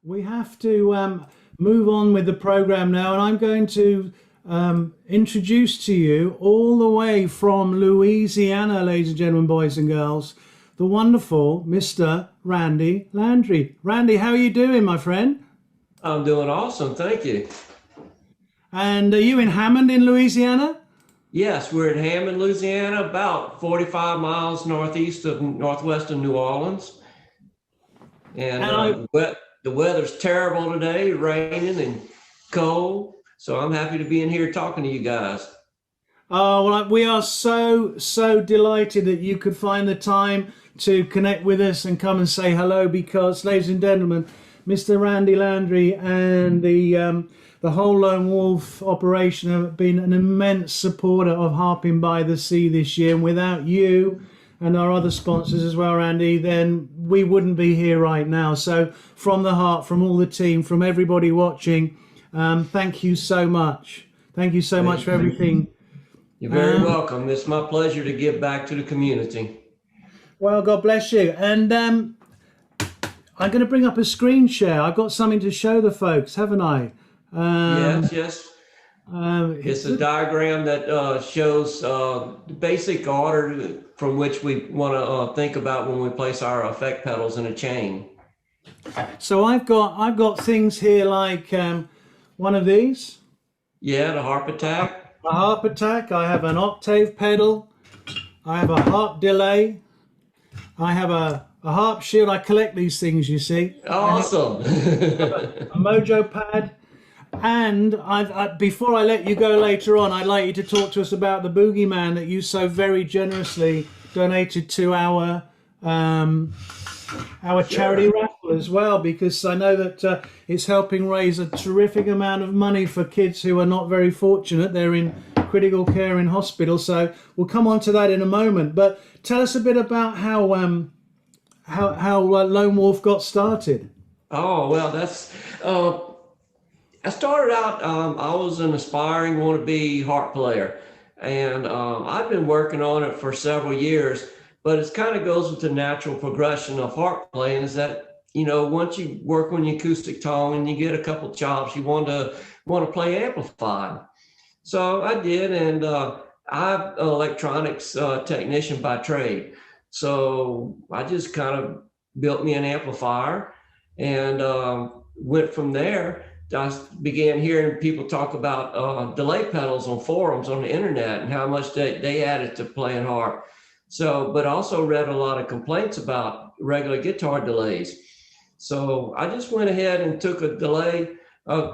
We have to move on with the program now, and I'm going to introduce to you, all the way from Louisiana, ladies and gentlemen, boys and girls, the wonderful Mr. Randy Landry. Randy, how are you doing, my friend? I'm doing awesome, thank you. And are you in Hammond in Louisiana? Yes, we're in Hammond, Louisiana, about 45 miles northeast of northwestern New Orleans. And the weather's terrible today, raining and cold. So I'm happy to be in here talking to you guys. Oh, well, we are so delighted that you could find the time to connect with us and come and say hello, because, ladies and gentlemen, Mr. Randy Landry and the whole Lone Wolf operation have been an immense supporter of Harping by the Sea this year. And without you and our other sponsors as well, Randy, then we wouldn't be here right now. So from the heart, from all the team, from everybody watching, thank you so much. Thank you so much for everything. You're very welcome. It's my pleasure to give back to the community. Well, God bless you. And I'm going to bring up a screen share. I've got something to show the folks, haven't I? Yes. It's a diagram that shows the basic order from which we want to think about when we place our effect pedals in a chain. So I've got things here like one of these. Yeah, the Harp Attack. A harp attack. I have an octave pedal. I have a harp delay. I have a harp shield. I collect these things, you see. Awesome. A Mojo Pad. And before I let you go later on, I'd like you to talk to us about the Boogeyman that you so very generously donated to our charity raffle as well, because I know that it's helping raise a terrific amount of money for kids who are not very fortunate. They're in critical care in hospital. So we'll come on to that in a moment. But tell us a bit about how Lone Wolf got started. Oh, well, that's... I started out, I was an aspiring wannabe harp player, and I've been working on it for several years, but it kind of goes with the natural progression of harp playing, is that, once you work on the acoustic tone and you get a couple chops, you want to play amplified. So I did, and I'm an electronics technician by trade. So I just kind of built me an amplifier and went from there. I began hearing people talk about delay pedals on forums on the internet and how much they added to playing harp. So, but also read a lot of complaints about regular guitar delays. So I just went ahead and took a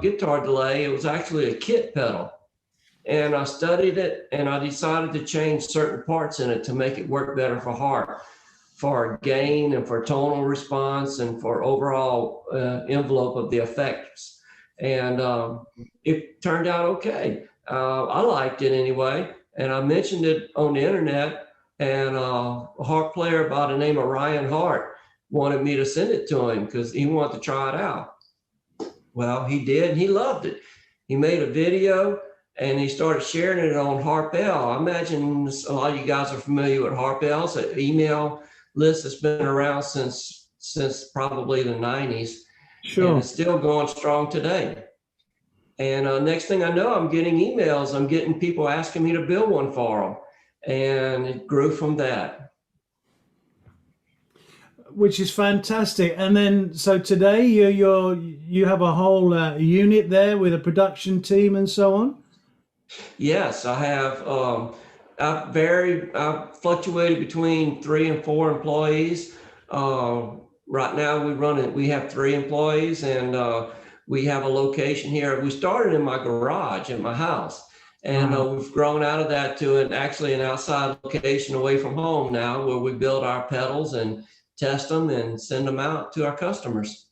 guitar delay. It was actually a kit pedal. And I studied it, and I decided to change certain parts in it to make it work better for harp, for gain and for tonal response and for overall envelope of the effects. And it turned out okay. I liked it anyway, and I mentioned it on the internet, and a harp player by the name of Ryan Hart wanted me to send it to him because he wanted to try it out. Well, he did, and he loved it. He made a video, and he started sharing it on Harp.L. I imagine a lot of you guys are familiar with Harp.L. It's an email list that's been around since probably the 90s. Sure. And it's still going strong today. And next thing I know, I'm getting emails. I'm getting people asking me to build one for them. And it grew from that. Which is fantastic. And then, so today you have a whole unit there with a production team and so on? Yes, I have. I've fluctuated between 3 and 4 employees. Right now we have 3 employees, and we have a location here. We started in my garage at my house, and we've grown out of that to an outside location away from home now, where we build our pedals and test them and send them out to our customers.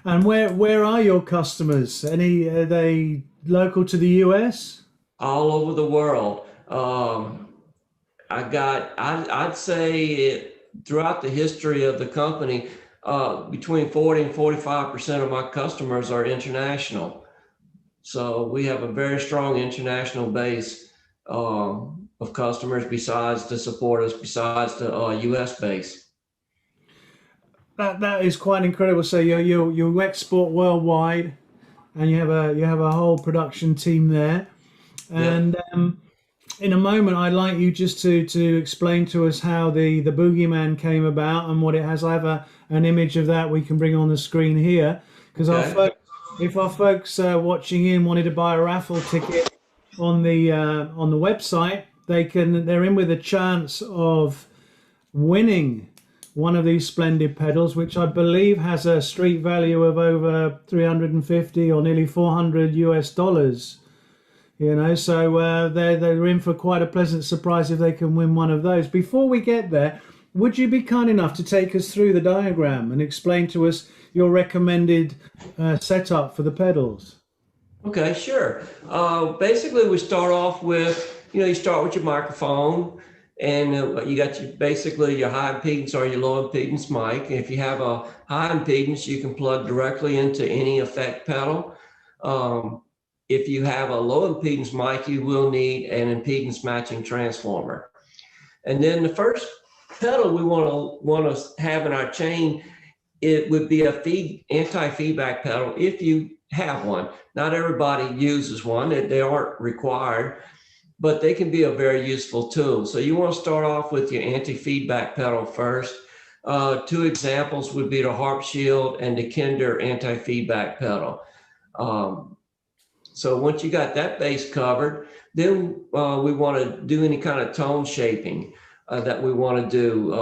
And where are your customers? Are they local to the US? All over the world. I'd say throughout the history of the company, between 40 and 45% of my customers are international. So we have a very strong international base of customers besides to support us, besides the US base. that is quite incredible. So you export worldwide, and you have a whole production team there. Yep. And in a moment, I'd like you just to explain to us how the Boogeyman came about and what it has. I have an image of that we can bring on the screen here, because Okay. if our folks watching in wanted to buy a raffle ticket on the website, they're in with a chance of winning one of these splendid pedals, which I believe has a street value of over 350 or nearly 400 US dollars. You know, so they're in for quite a pleasant surprise if they can win one of those. Before we get there, would you be kind enough to take us through the diagram and explain to us your recommended setup for the pedals? Okay, sure. Basically, we start off with, you start with your microphone, and you got basically your high impedance or your low impedance mic. If you have a high impedance, you can plug directly into any effect pedal. If you have a low impedance mic, you will need an impedance matching transformer. And then the first pedal we want to have in our chain, it would be a anti-feedback pedal if you have one. Not everybody uses one; they aren't required, but they can be a very useful tool. So you want to start off with your anti-feedback pedal first. Two examples would be the Harp Shield and the Kinder anti-feedback pedal. So once you got that base covered, then we want to do any kind of tone shaping that we want to do,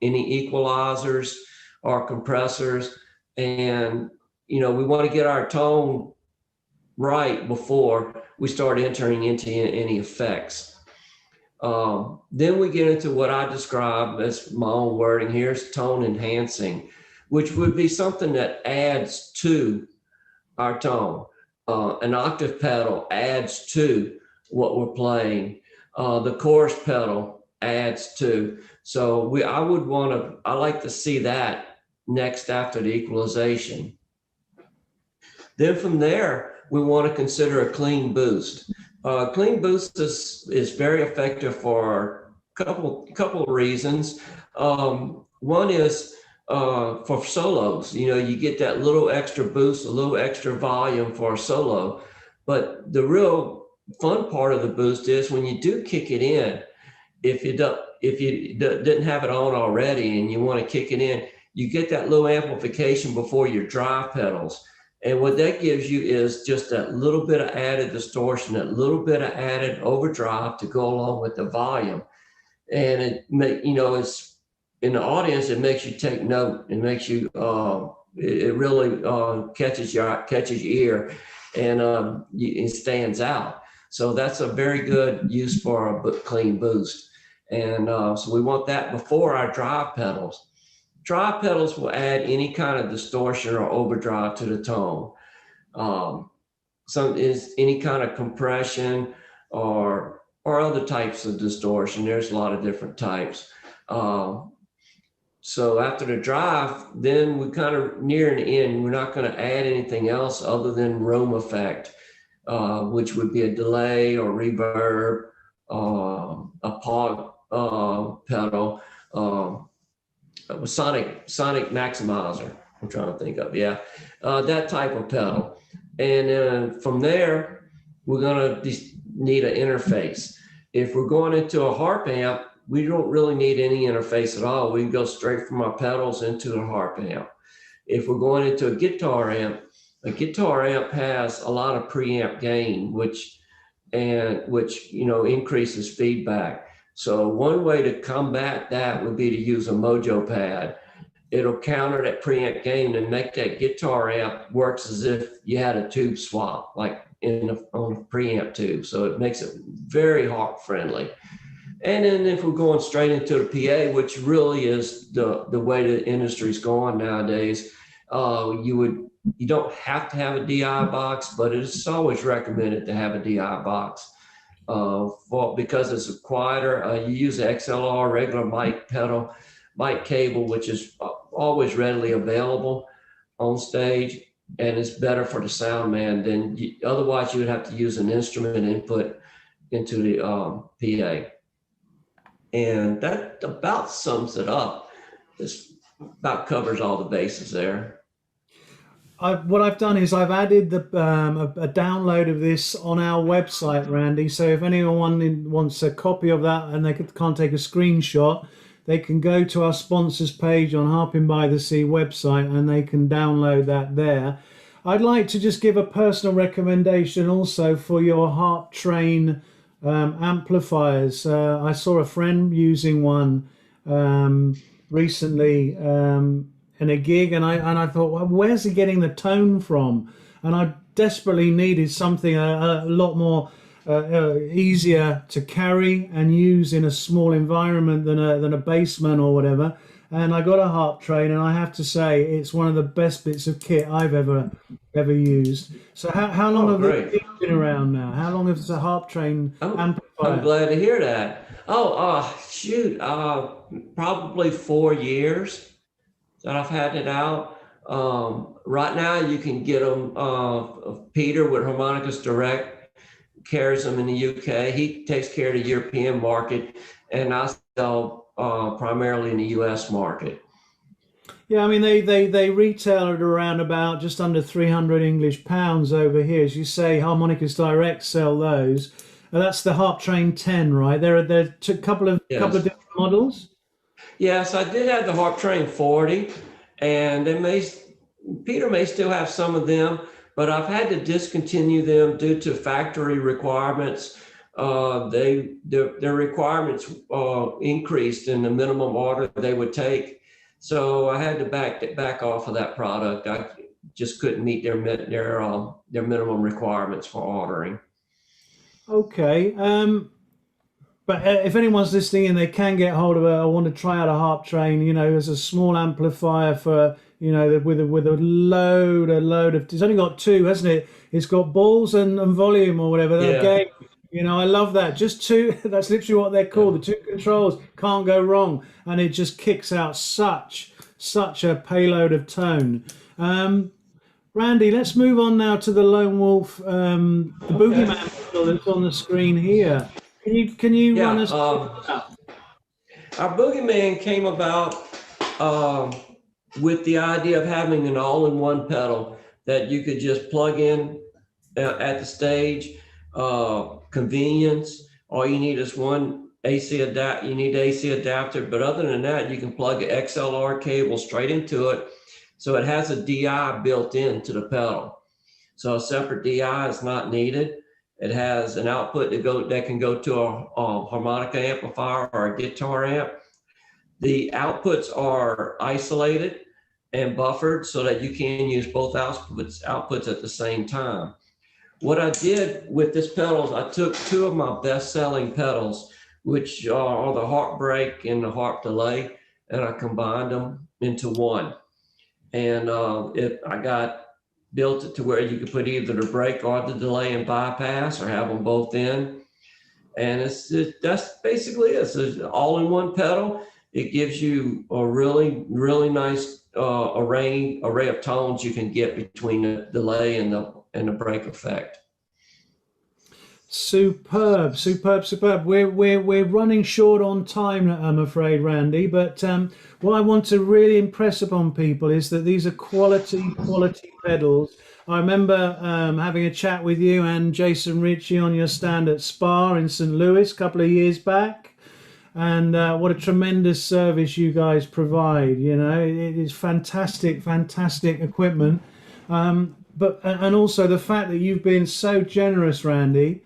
any equalizers or compressors. And, we want to get our tone right before we start entering into any effects. Then we get into what I describe as my own wording here is tone enhancing, which would be something that adds to our tone. An octave pedal adds to what we're playing. The chorus pedal adds to. So I like to see that next after the equalization. Then from there, we want to consider a clean boost. Clean boost is very effective for a couple of reasons. One is for solos. You get that little extra boost, a little extra volume for a solo. But the real fun part of the boost is when you do kick it in, if you didn't have it on already and you want to kick it in, you get that little amplification before your drive pedals. And what that gives you is just that little bit of added distortion, that little bit of added overdrive to go along with the volume. And it's in the audience, it makes you take note. It makes you, it really catches your ear, and it stands out. So that's a very good use for a clean boost. And so we want that before our drive pedals. Drive pedals will add any kind of distortion or overdrive to the tone. Some is any kind of compression or other types of distortion. There's a lot of different types. So after the drive, then we kind of near the end. We're not going to add anything else other than room effect, which would be a delay or reverb, a pog pedal, a sonic maximizer. I'm trying to think of, that type of pedal. And then from there, we're going to need an interface. If we're going into a harp amp, we don't really need any interface at all. We can go straight from our pedals into the harp amp. If we're going into a guitar amp has a lot of preamp gain, which increases feedback. So one way to combat that would be to use a Mojo Pad. It'll counter that preamp gain and make that guitar amp works as if you had a tube swap, like on a preamp tube. So it makes it very harp friendly. And then if we're going straight into the PA, which really is the way the industry's going nowadays, you don't have to have a DI box, but it's always recommended to have a DI box because it's quieter. You use the XLR regular mic cable, which is always readily available on stage, and it's better for the sound man than otherwise you would have to use an instrument input into the PA. And that about sums it up as about covers all the bases there. What I've done is I've added a download of this on our website, Randy. So if anyone wants a copy of that and they can't take a screenshot, they can go to our sponsors page on Harpin by the Sea website and they can download that there. I'd like to just give a personal recommendation also for your Harp Train amplifiers. I saw a friend using one recently in a gig, and I thought, well, where's he getting the tone from? And I desperately needed something a lot more easier to carry and use in a small environment than a basement or whatever. And I got a Harp Train, and I have to say it's one of the best bits of kit I've ever used. So how long have they been around now? How long has the Harp Train amplifier? I'm glad to hear that. Shoot, probably 4 years that I've had it out. Right now you can get them. Peter with Harmonicas Direct carries them in the UK. He takes care of the European market, and I sell primarily in the US market. Yeah, I mean they retail at around about just under 300 English pounds over here. As you say, Harmonicas Direct sell those. That's the Harp Train 10, right? There are a couple of different models. Yes, I did have the Harp Train 40, and Peter may still have some of them, but I've had to discontinue them due to factory requirements. Their requirements increased in the minimum order they would take, so I had to back off of that product. I just couldn't meet their minimum requirements for ordering. Okay, but if anyone's listening and they can get hold of it, I want to try out a Harp Train. You know, as a small amplifier for with a load of. It's only got two, hasn't it? It's got balls and volume or whatever. Game. I love that. Just two. That's literally what they're called. The two controls can't go wrong, and it just kicks out such a payload of tone. Randy, let's move on now to the Lone Wolf, the Boogeyman model that's on the screen here. Can you run us through that? Our Boogeyman came about with the idea of having an all-in-one pedal that you could just plug in at the stage. Convenience. All you need is one AC adapter. You need the AC adapter, but other than that, you can plug an XLR cable straight into it. So it has a DI built into the pedal. So a separate DI is not needed. It has an output that can go to a harmonica amplifier or a guitar amp. The outputs are isolated and buffered so that you can use both outputs at the same time. What I did with this pedal is I took two of my best-selling pedals, which are the Harp Break and the Harp Delay, and I combined them into one. And I built it to where you could put either the break or the delay and bypass, or have them both in. And that's basically it. It's an all-in-one pedal. It gives you a really, really nice array of tones you can get between the delay and the break effect. Superb. We're running short on time, I'm afraid, Randy. But what I want to really impress upon people is that these are quality pedals. I remember having a chat with you and Jason Ritchie on your stand at Spa in St. Louis a couple of years back, and what a tremendous service you guys provide. It is fantastic equipment. And also the fact that you've been so generous, Randy,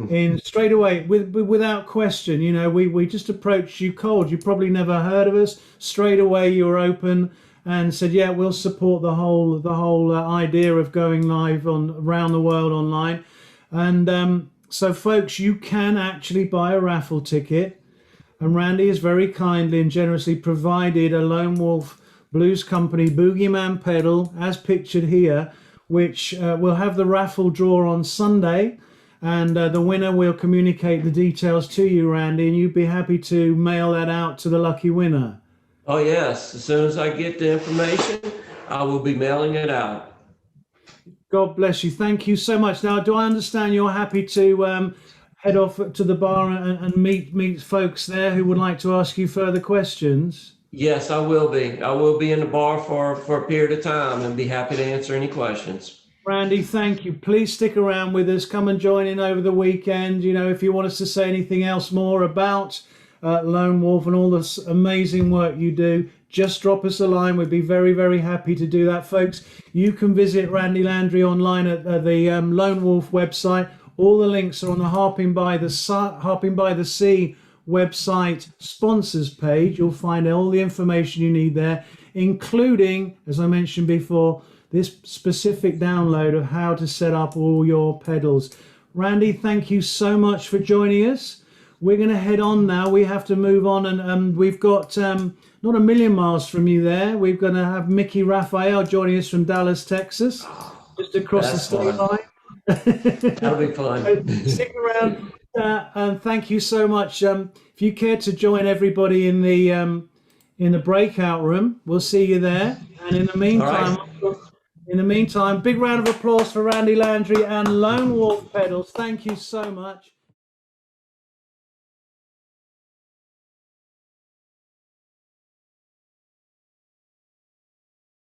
in straight away, without question, we just approached you cold. You probably never heard of us. Straight away, you were open and said, yeah, we'll support the whole idea of going live around the world online. And so, folks, you can actually buy a raffle ticket. And Randy has very kindly and generously provided a Lone Wolf Blues Company Boogeyman pedal, as pictured here, which we'll have the raffle draw on Sunday. And the winner will communicate the details to you, Randy, and you'd be happy to mail that out to the lucky winner. Oh, yes. As soon as I get the information, I will be mailing it out. God bless you. Thank you so much. Now, do I understand you're happy to head off to the bar and meet folks there who would like to ask you further questions? Yes, I will be. I will be in the bar for a period of time and be happy to answer any questions. Randy, thank you. Please stick around with us. Come and join in over the weekend. You know, if you want us to say anything else more about Lone Wolf and all this amazing work you do, just drop us a line. We'd be very, very happy to do that, folks. You can visit Randy Landry online at the Lone Wolf website. All the links are on the Harping by the Sea website sponsors page. You'll find all the information you need there, including, as I mentioned before, this specific download of how to set up all your pedals. Randy, thank you so much for joining us. We're going to head on now. We have to move on, and we've got not a million miles from you there. We're going to have Mickey Raphael joining us from Dallas, Texas, just across the state line. That'll be fun. Stick around, and thank you so much. If you care to join everybody in the breakout room, we'll see you there. And in the meantime, big round of applause for Randy Landry and Lone Wolf Pedals. Thank you so much.